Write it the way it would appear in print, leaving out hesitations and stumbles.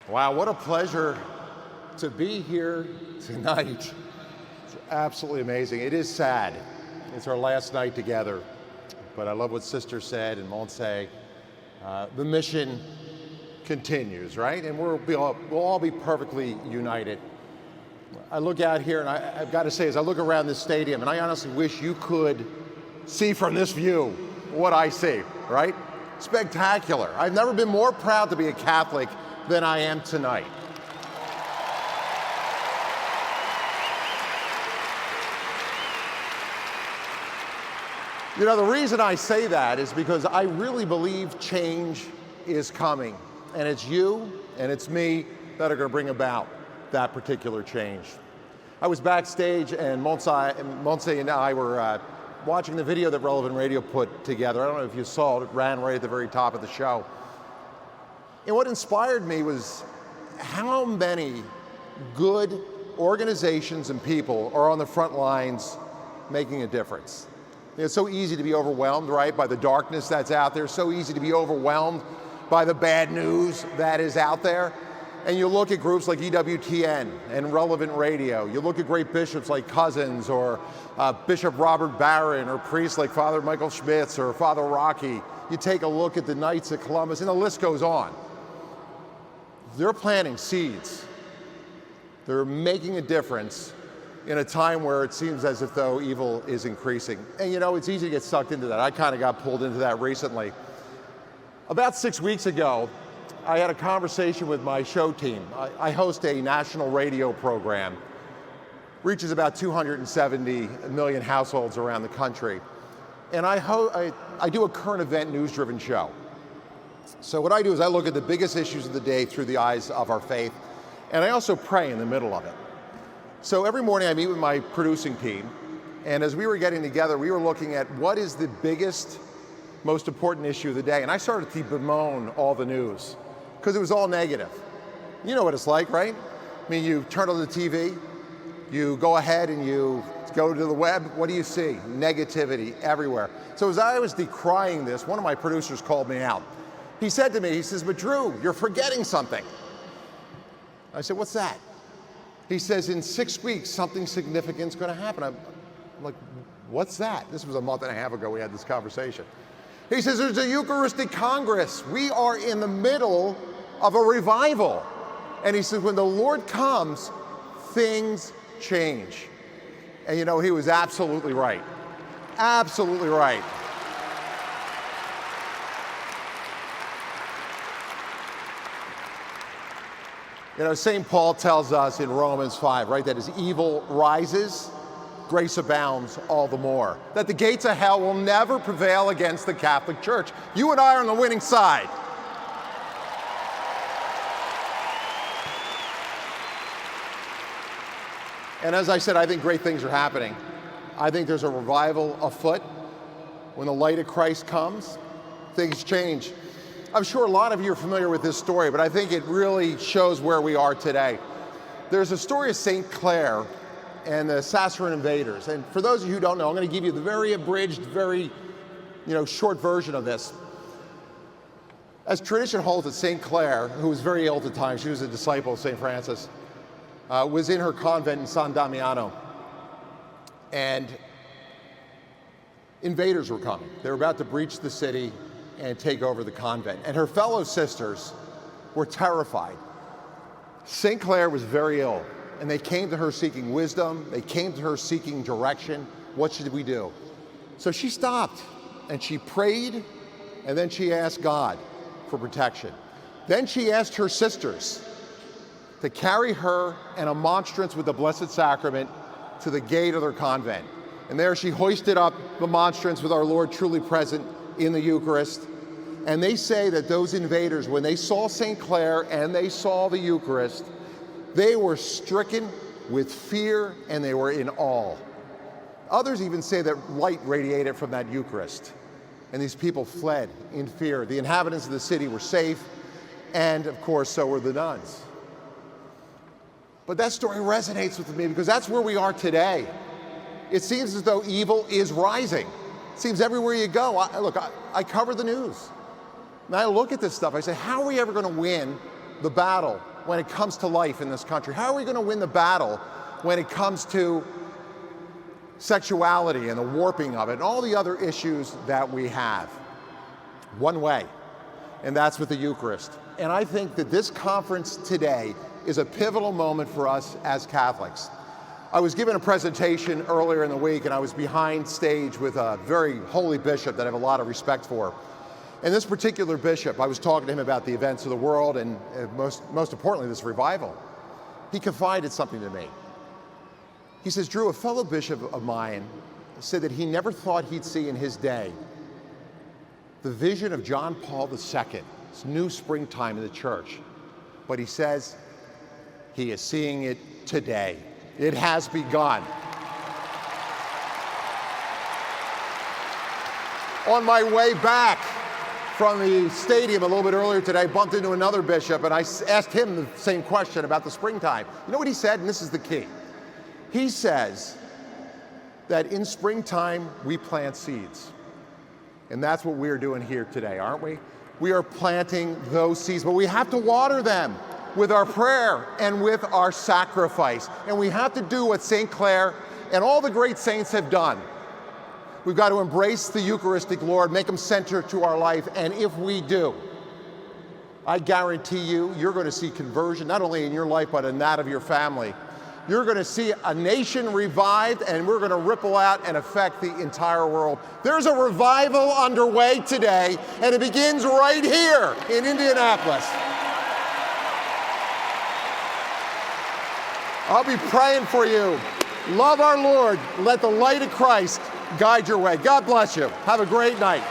Wow, what a pleasure to be here tonight. It's absolutely amazing. It is sad. It's our last night together. But I love what Sister said and won't say. The mission continues, right? And we'll all be perfectly united. I look out here and I've got to say, as I look around this stadium, and I honestly wish you could see from this view what I see, right? Spectacular. I've never been more proud to be a Catholic than I am tonight. You know, the reason I say that is because I really believe change is coming. And it's you and it's me that are going to bring about that particular change. I was backstage and Montse and I were watching the video that Relevant Radio put together. I don't know if you saw it. It ran right at the very top of the show. And what inspired me was how many good organizations and people are on the front lines making a difference. It's so easy to be overwhelmed, right, by the darkness that's out there. So easy to be overwhelmed by the bad news that is out there. And you look at groups like EWTN and Relevant Radio. You look at great bishops like Cousins or Bishop Robert Barron or priests like Father Michael Schmitz or Father Rocky. You take a look at the Knights of Columbus, and the list goes on. They're planting seeds. They're making a difference in a time where it seems as if though evil is increasing. And you know, it's easy to get sucked into that. I kind of got pulled into that recently. About 6 weeks ago, I had a conversation with my show team. I host a national radio program, reaches about 270 million households around the country. And I do a current event news-driven show. So what I do is I look at the biggest issues of the day through the eyes of our faith, and I also pray in the middle of it. So every morning I meet with my producing team, and as we were getting together, we were looking at what is the biggest, most important issue of the day. And I started to bemoan all the news, because it was all negative. You know what it's like, right? I mean, you turn on the TV, you go ahead and you go to the web, what do you see? Negativity everywhere. So as I was decrying this, one of my producers called me out. He said to me, he says, "But Drew, you're forgetting something." I said, "What's that?" He says, "In 6 weeks, something significant's going to happen." I'm like, "What's that?" This was a month and a half ago we had this conversation. He says, "There's a Eucharistic Congress. We are in the middle of a revival." And he says, "When the Lord comes, things change." And you know, he was absolutely right. Absolutely right. You know, St. Paul tells us in Romans 5, right, that as evil rises, grace abounds all the more. That the gates of hell will never prevail against the Catholic Church. You and I are on the winning side. And as I said, I think great things are happening. I think there's a revival afoot. When the light of Christ comes, things change. I'm sure a lot of you are familiar with this story, but I think it really shows where we are today. There's a story of St. Clare and the Saracen invaders. And for those of you who don't know, I'm going to give you the very abridged, very short version of this. As tradition holds that St. Clare, who was very ill at the time, she was a disciple of St. Francis, was in her convent in San Damiano. And invaders were coming. They were about to breach the city and take over the convent. And her fellow sisters were terrified. St. Clare was very ill, and they came to her seeking wisdom. They came to her seeking direction. What should we do? So she stopped, and she prayed, and then she asked God for protection. Then she asked her sisters to carry her and a monstrance with the Blessed Sacrament to the gate of their convent. And there she hoisted up the monstrance with our Lord truly present in the Eucharist. And they say that those invaders, when they saw St. Clare and they saw the Eucharist, they were stricken with fear and they were in awe. Others even say that light radiated from that Eucharist, and these people fled in fear. The inhabitants of the city were safe, and of course, so were the nuns. But that story resonates with me because that's where we are today. It seems as though evil is rising. It seems everywhere you go. I cover the news. And I look at this stuff, I say, how are we ever going to win the battle when it comes to life in this country? How are we going to win the battle when it comes to sexuality and the warping of it and all the other issues that we have? One way, and that's with the Eucharist. And I think that this conference today is a pivotal moment for us as Catholics. I was given a presentation earlier in the week, and I was behind stage with a very holy bishop that I have a lot of respect for. And this particular bishop, I was talking to him about the events of the world and most importantly, this revival. He confided something to me. He says, Drew, a fellow bishop of mine said that he never thought he'd see in his day the vision of John Paul II, this new springtime in the church. But he says he is seeing it today. It has begun. On my way back from the stadium a little bit earlier today, I bumped into another bishop, and I asked him the same question about the springtime. You know what he said? And this is the key. He says that in springtime, we plant seeds. And that's what we're doing here today, aren't we? We are planting those seeds, but we have to water them with our prayer and with our sacrifice. And we have to do what St. Clare and all the great saints have done. We've got to embrace the Eucharistic Lord, make him center to our life, and if we do, I guarantee you, you're going to see conversion, not only in your life, but in that of your family. You're going to see a nation revived, and we're going to ripple out and affect the entire world. There's a revival underway today, and it begins right here in Indianapolis. I'll be praying for you. Love our Lord. Let the light of Christ guide your way. God bless you. Have a great night.